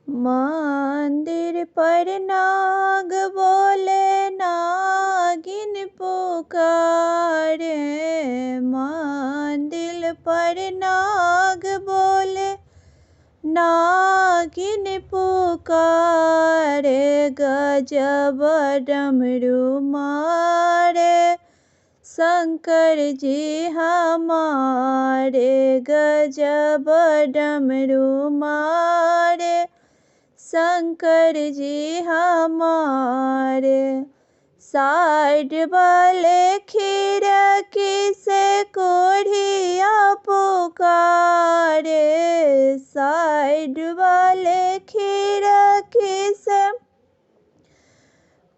मंदिर पर नाग बोले नागिन पुकारे। मंदिर पर नाग बोले नागिन पुकारे। गजब डमरू मारे शंकर जी हमारे। गजब डमरू मारे शंकर जी हमारे। साइड वाले खिड़की से कोढ़िया पुकारे। साइड वाले खिड़की से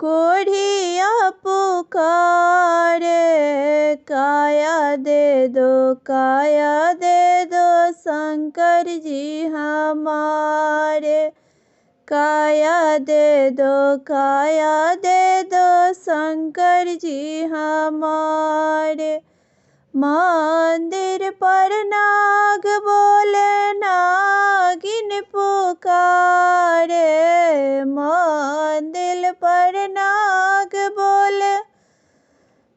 कोढ़िया पुकारे। काया दे दो शंकर जी हमारे। काया दे दो शंकर जी हमारे। मंदिर पर नाग बोले नागिन पुकारे। मंदिर पर नाग बोले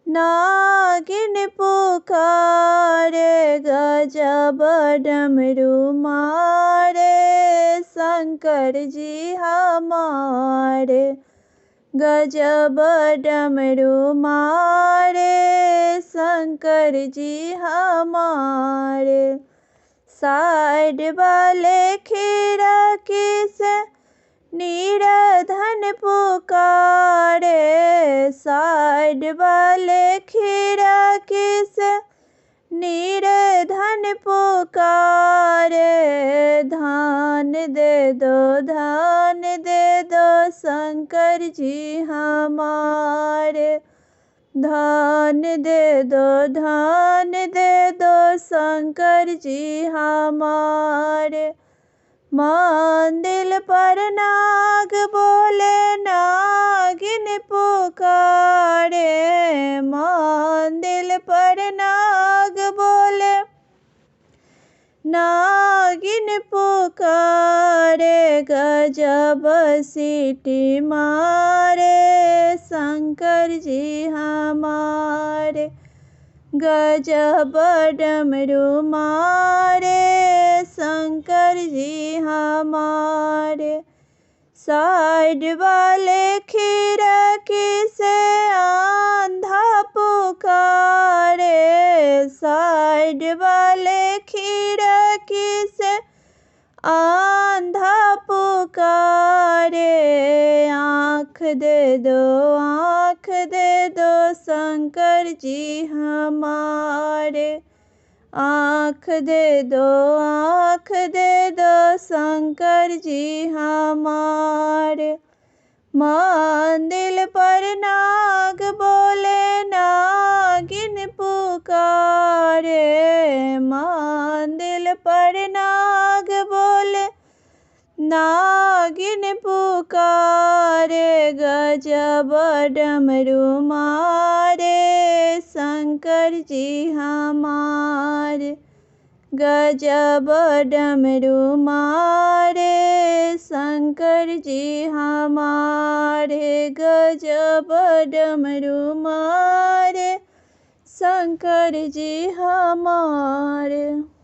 नागिन पुकारे। गजब डमरू मारे शंकर जी हमारे। गजब डमरू मारे शंकर जी हमारे। साइड वाले खिड़की से निर्धन पुकारे। साइड वाले खिड़की से निर्धन पुकारे। धान दे दो शंकर जी हमारे। धान दे दो शंकर जी हमारे। मंदिर पर नाग बोले नागिन पुकारे। मंदिर पर नाग बोले नागिन पुकारे। गजब सीटी मारे शंकर जी हमारे। गजब डमरू मारे शंकर जी हमारे। साइड वाले खिड़की से आंधा पुकारे। साइड वाले खिड़की से आंधा पुकारे। आँख दे दो शंकर जी हमारे। आँख दे दो शंकर जी हमारे। मंदिर पर नाग बोले नागिन पुकारे। मंदिर पर नाग बोले नागिन पुकारे। गजब डमरू मारे शंकर जी हमारे। गजब डमरू मारे शंकर जी हमारे। गजब डमरू मारे शंकर जी हमारे।